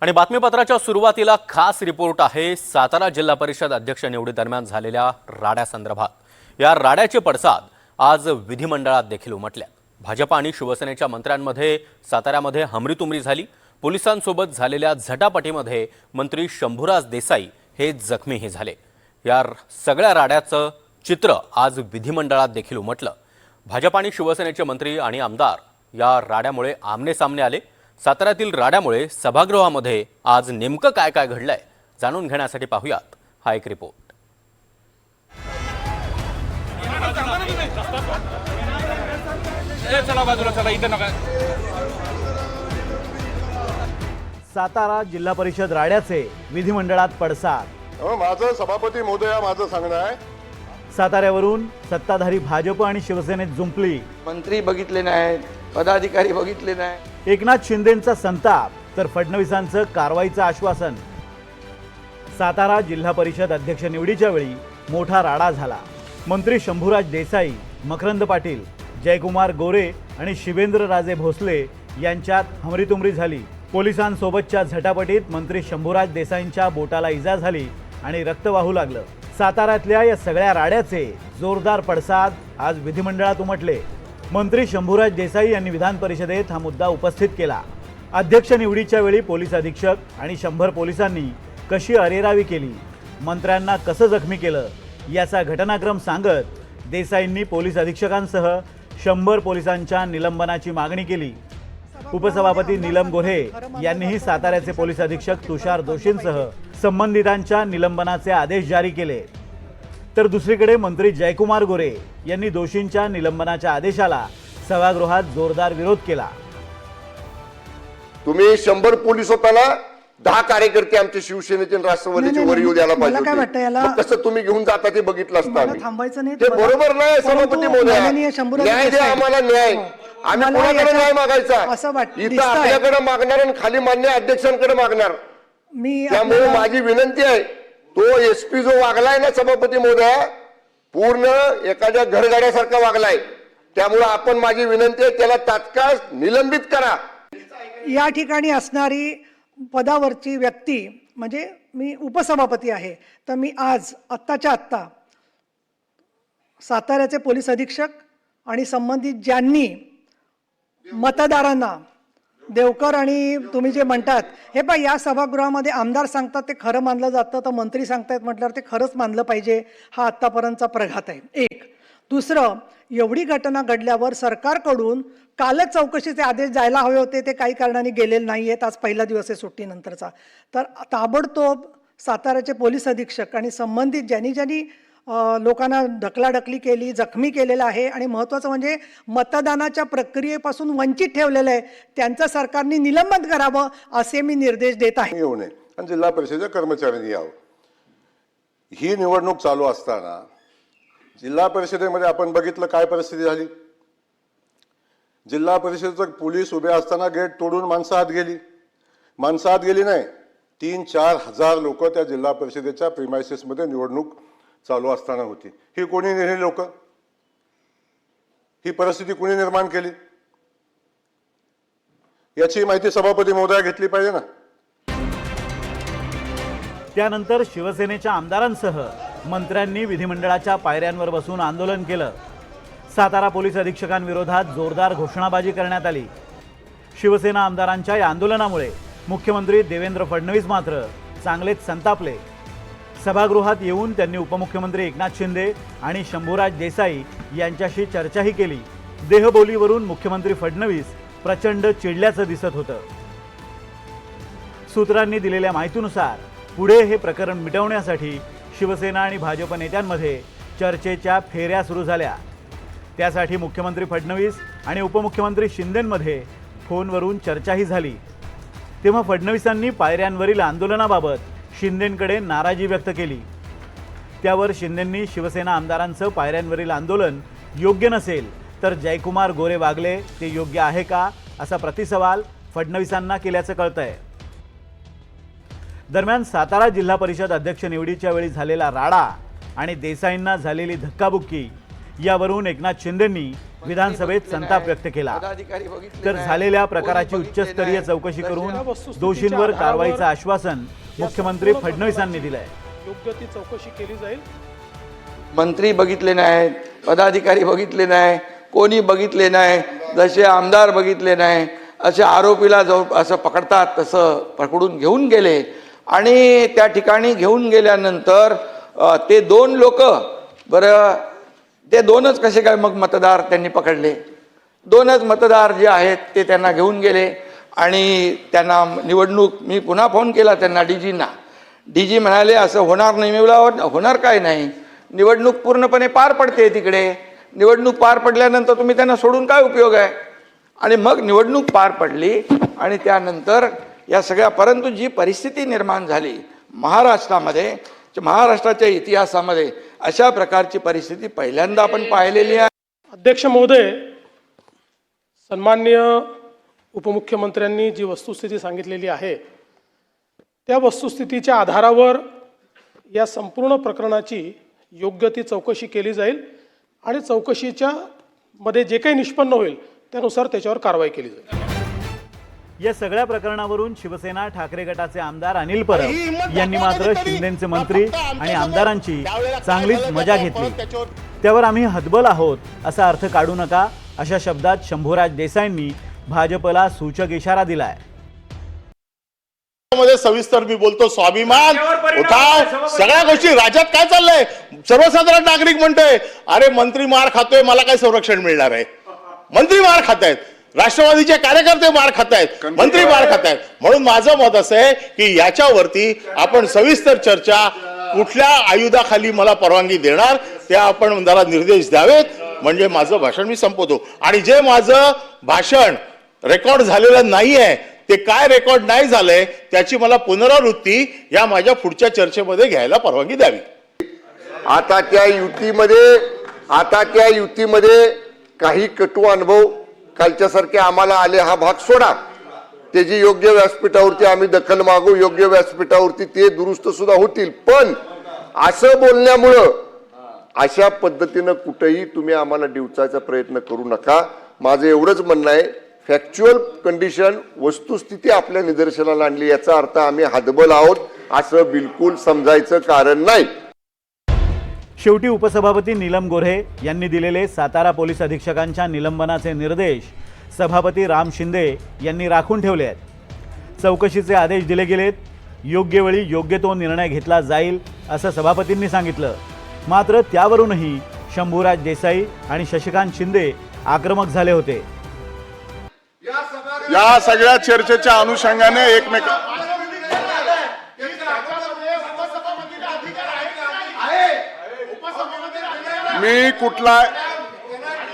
आणि बातमीपत्राच्या सुरुवातीला खास रिपोर्ट आहे सातारा जिल्हा परिषद अध्यक्ष निवडी दरम्यान झालेल्या राड्यासंदर्भात। या राड्याचे पडसाद आज विधिमंडळात देखील उमटल्या। भाजप आणि शिवसेनेच्या मंत्र्यांमध्ये साताऱ्यामध्ये हमरीतुमरी झाली। पोलिसांसोबत झालेल्या झटापटीमध्ये मंत्री शंभूराज देसाई हे जखमीही झाले। या सगळ्या राड्याचं चित्र आज विधिमंडळात देखील उमटलं। भाजप आणि शिवसेनेचे मंत्री आणि आमदार या राड्यामुळे आमने-सामने आले। साताऱ्यातील राड्यामुळे सभागृहामध्ये आज नेमकं काय काय घडलंय जाणून घेण्यासाठी पाहूयात हा एक रिपोर्ट। सातारा जिल्हा परिषद राड्याचे विधिमंडळात पडसाद। माझं सभापती महोदया माझं सांगणं आहे, साताऱ्यावरून सत्ताधारी भाजप आणि शिवसेनेत जुंपली। मंत्री बघितले नाहीत, पदाधिकारी बघितले नाही। एकनाथ शिंदेंचा संताप तर फडणवीसांचं कारवाईचं आश्वासन। सातारा जिल्हा परिषद अध्यक्ष निवडीच्या वेळी मोठा राडा झाला। मंत्री शंभूराज देसाई, मकरंद पाटील, जयकुमार गोरे आणि शिवेंद्रराजे भोसले यांच्यात हमरीतुमरी झाली। पोलिसांसोबतच्या झटापटीत मंत्री शंभूराज देसाईंच्या बोटाला इजा झाली आणि रक्त वाहू लागलं। साताऱ्यातल्या या सगळ्या राड्याचे जोरदार पडसाद आज विधिमंडळात उमटले। मंत्री शंभूराज देसाई यांनी विधान परिषदेत हा मुद्दा उपस्थित केला। अध्यक्ष निवडीच्या वेळी पोलीस अधीक्षक आणि 100 पोलिसांनी कशी अरेरावी केली, मंत्र्यांना कसं जखमी केलं याचा घटनाक्रम सांगत देसाईंनी पोलीस अधीक्षकांसह 100 पोलिसांच्या निलंबनाची मागणी केली। उपसभापती नीलम गोऱ्हे यांनीही साताऱ्याचे पोलीस अधीक्षक तुषार दोशींसह संबंधितांच्या निलंबनाचे आदेश जारी केले। तर दुसरीकडे मंत्री जयकुमार गोरे यांनी दोषींच्या निलंबनाच्या आदेशाला सभागृहात जोरदार विरोध केला। तुम्ही 100 पोलीस होताना 10 कार्यकर्ते आमचे शिवसेनेचे आणि राष्ट्रवादीचे वर येऊ द्यायला पाहिजे होते। मग कसं तुम्ही घेऊन जाता ते बघितलं असतं आम्ही। ते बरोबर नाही सभापती महोदया, न्याय द्या आम्हाला न्याय। आम्ही कोणाकडे न्याय मागायचा? इथं आपल्याकडे मागणार आणि खाली मान्य अध्यक्षांकडे मागणार। त्यामुळे माझी विनंती आहे, तो एसपी जो वागलाय ना सभापती महोदया, पूर्ण एखाद्या घरगाड्यासारखा वागलाय। त्यामुळे आपण माझी विनंती आहे, त्याला तात्काळ निलंबित करा। या ठिकाणी असणारी पदावरची व्यक्ती म्हणजे मी उपसभापती आहे, तर मी आज आत्ताच्या आत्ता साताऱ्याचे पोलीस अधीक्षक आणि संबंधित ज्यांनी मतदारांना देवकर आणि तुम्ही जे म्हणतात हे पहा, या सभागृहामध्ये आमदार सांगतात ते खरं मानलं जातं, तर मंत्री सांगतायत म्हटल्यावर ते खरंच मानलं पाहिजे। हा आत्तापर्यंतचा प्रघात आहे एक। दुसरं, एवढी घटना घडल्यावर सरकारकडून कालच चौकशीचे आदेश जायला हवे होते, ते काही कारणाने गेलेले नाही आहेत। आज पहिला दिवस आहे सुट्टीनंतरचा, तर ताबडतोब साताऱ्याचे पोलीस अधीक्षक आणि संबंधित ज्यांनी लोकांना ढकलाढकली केली, जखमी केलेलं आहे आणि महत्त्वाचं म्हणजे मतदानाच्या प्रक्रियेपासून वंचित ठेवलेलं आहे, त्यांचं सरकारने निलंबन करावं असे मी निर्देश देत आहे। येऊ नये आणि जिल्हा परिषदेच्या कर्मचाऱ्यांनी यावं। ही निवडणूक चालू असताना जिल्हा परिषदेमध्ये आपण बघितलं काय परिस्थिती झाली। जिल्हा परिषदेचं पोलीस उभे असताना गेट तोडून माणसं आत गेली। माणसं आत गेली नाही, 3-4 हजार लोक त्या जिल्हा परिषदेच्या प्रिमायसेसमध्ये निवडणूक चालू असताना होती। ही कोणी नेली लोक? ही परिस्थिती कोणी निर्माण केली? याची माहिती सभापती महोदया घेतली पाहिजे ना। त्यानंतर शिवसेनेच्या आमदारांसह मंत्र्यांनी विधिमंडळाच्या पायऱ्यांवर बसून आंदोलन केलं। सातारा पोलीस अधीक्षकांविरोधात जोरदार घोषणाबाजी करण्यात आली। शिवसेना आमदारांच्या या आंदोलनामुळे मुख्यमंत्री देवेंद्र फडणवीस मात्र चांगलेच संतापले। सभागृहात येऊन त्यांनी उपमुख्यमंत्री एकनाथ शिंदे आणि शंभूराज देसाई यांच्याशी चर्चाही केली। देहबोलीवरून मुख्यमंत्री फडणवीस प्रचंड चिडल्याचं दिसत होतं। सूत्रांनी दिलेल्या माहितीनुसार पुढे हे प्रकरण मिटवण्यासाठी शिवसेना आणि भाजप नेत्यांमध्ये चर्चेच्या फेऱ्या सुरू झाल्या। त्यासाठी मुख्यमंत्री फडणवीस आणि उपमुख्यमंत्री शिंदेंमध्ये फोनवरून चर्चाही झाली। तेव्हा फडणवीसांनी पायऱ्यांवरील आंदोलनाबाबत शिंदेंकडे नाराजी व्यक्त केली। त्यावर शिंदेंनी शिवसेना आमदारांचं पायऱ्यांवरील आंदोलन योग्य नसेल तर जयकुमार गोरे वागले ते योग्य आहे का असा प्रतिसवाल फडणवीसांना केल्याचं कळतंय। दरम्यान सातारा जिल्हा परिषद अध्यक्ष निवडीच्या वेळी झालेला राडा आणि देसाईंना झालेली धक्काबुक्की यावरून एकनाथ शिंदेंनी विधानसभेत संताप व्यक्त केला. पदाधिकारी बघितले तर नाही, झालेल्या कोणी प्रकाराची बघितले उच्चस्तरीय नाही. चौकशी करून जशा दोषींवर कारवाईचं आश्वासन मुख्यमंत्री फडणवीसांनी दिलंय. योग्य ती चौकशी केली जाईल. मंत्री बघितले नाहीत, पदाधिकारी बघितले नाही, कोणी बघितले नाही, जसे आमदार बघितले नाही, असे आरोपीला जो असं पकडतात तसं पकडून घेऊन गेले. आणि त्या ठिकाणी घेऊन गेल्यानंतर ते 2 लोक, बरं ते 2च कसे काय मग मतदार त्यांनी पकडले? 2च मतदार जे आहेत ते त्यांना घेऊन गेले आणि त्यांना निवडणूक, मी पुन्हा फोन केला त्यांना, डीजींना. डीजी म्हणाले असं होणार नाही. मी बोला होणार काय नाही, निवडणूक पूर्णपणे पार पडते तिकडे. निवडणूक पार पडल्यानंतर तुम्ही त्यांना सोडून काय उपयोग आहे? आणि मग निवडणूक पार पडली आणि त्यानंतर या सगळ्या, परंतु जी परिस्थिती निर्माण झाली महाराष्ट्रामध्ये, महाराष्ट्राच्या इतिहासामध्ये अशा प्रकारची परिस्थिती पहिल्यांदा आपण पाहिलेली आहे. अध्यक्ष महोदय, सन्माननीय उपमुख्यमंत्र्यांनी जी वस्तुस्थिती सांगितलेली आहे त्या वस्तुस्थितीच्या आधारावर या संपूर्ण प्रकरणाची योग्य ती चौकशी केली जाईल आणि चौकशीच्या मध्ये जे काही निष्पन्न होईल त्यानुसार त्याच्यावर कारवाई केली जाईल. या सगळ्या प्रकरणावरून शिवसेना ठाकरे गटाचे आमदार अनिल परब यांनी मात्र शिंदेचे मंत्री आणि आमदारांची चांगलीच मजा घेतली. त्यावर आम्ही हतबल आहोत असा अर्थ काढू नका, अशा शब्दात शंभूराज देसाईंनी भाजपला सूचक इशारा दिलाय. मध्ये सविस्तर मी बोलतो, स्वाभिमान उठाव, सगळ्या गोष्टी. राज्यात काय चाललंय? सर्वसाधारण नागरिक म्हणतोय अरे मंत्री मार खातोय, मला काय संरक्षण मिळणार आहे? मंत्री मार खातायत, राष्ट्रवादीचे कार्यकर्ते मार खातायत, मंत्री मार खातायत. म्हणून माझं मत असं आहे की याच्यावरती आपण सविस्तर चर्चा, कुठल्या आयुधाखाली मला परवानगी देणार त्या आपण जरा निर्देश द्यावेत, म्हणजे माझं भाषण मी संपवतो. आणि जे माझं भाषण रेकॉर्ड झालेलं नाहीये, ते काय रेकॉर्ड नाही झालंय त्याची मला पुनरावृत्ती या माझ्या पुढच्या चर्चेमध्ये घ्यायला परवानगी द्यावी. आता त्या युतीमध्ये काही कटू अनुभव कालच्यासारखे आम्हाला आले, हा भाग सोडा. त्याची योग्य व्यासपीठावरती आम्ही दखल मागू, योग्य व्यासपीठावरती ते दुरुस्त सुद्धा होतील. पण असं बोलण्यामुळं अशा पद्धतीनं कुठेही तुम्ही आम्हाला डिवचायचा प्रयत्न करू नका. माझं एवढंच म्हणणं आहे, फॅक्च्युअल कंडिशन, वस्तुस्थिती आपल्या निदर्शनाला आणली, याचा अर्थ आम्ही हतबल आहोत असं बिलकुल समजायचं कारण नाही. शेवटी उपसभापती नीलम गोऱ्हे यांनी दिलेले सातारा पोलीस अधीक्षकांच्या निलंबनाचे निर्देश सभापती राम शिंदे यांनी राखून ठेवले आहेत. चौकशीचे आदेश दिले गेलेत, योग्य वेळी योग्य तो निर्णय घेतला जाईल असं सभापतींनी सांगितलं. मात्र त्यावरूनही शंभूराज देसाई आणि शशिकांत शिंदे आक्रमक झाले होते. या सगळ्या चर्चेच्या अनुषंगाने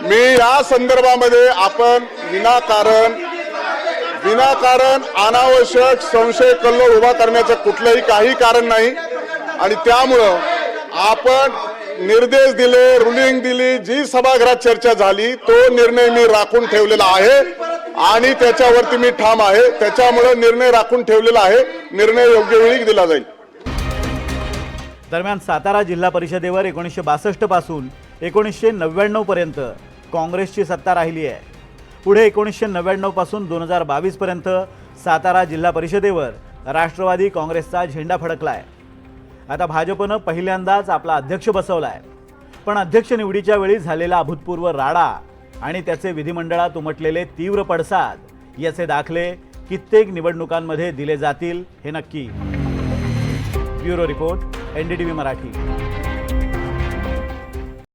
मी या संदर्भामध्ये आपण विनाकारण अनावश्यक संशय कल्लोळ उभा करण्याचं कुठलंही काही कारण नाही. आणि त्यामुळं आपण निर्देश दिले, रुलिंग दिली, जी सभागृहात चर्चा झाली तो निर्णय मी राखून ठेवलेला आहे आणि त्याच्यावरती मी ठाम आहे. त्याच्यामुळे निर्णय राखून ठेवलेला आहे, निर्णय योग्य वेळी दिला जाईल. दरम्यान सातारा जिल्हा परिषदेवर 1962 पासून 1999 पर्यंत काँग्रेसची सत्ता राहिली आहे. पुढे 1999 पासून 2022 पर्यंत सातारा जिल्हा परिषदेवर राष्ट्रवादी काँग्रेसचा झेंडा फडकलाय. आता भाजपनं पहिल्यांदाच आपला अध्यक्ष बसवलाय. पण अध्यक्ष निवडीच्या वेळी झालेला अभूतपूर्व राडा आणि त्याचे विधिमंडळात उमटलेले तीव्र पडसाद याचे दाखले कित्येक निवडणुकांमध्ये दिले जातील हे नक्की. Bureau report, NDTV Marathi.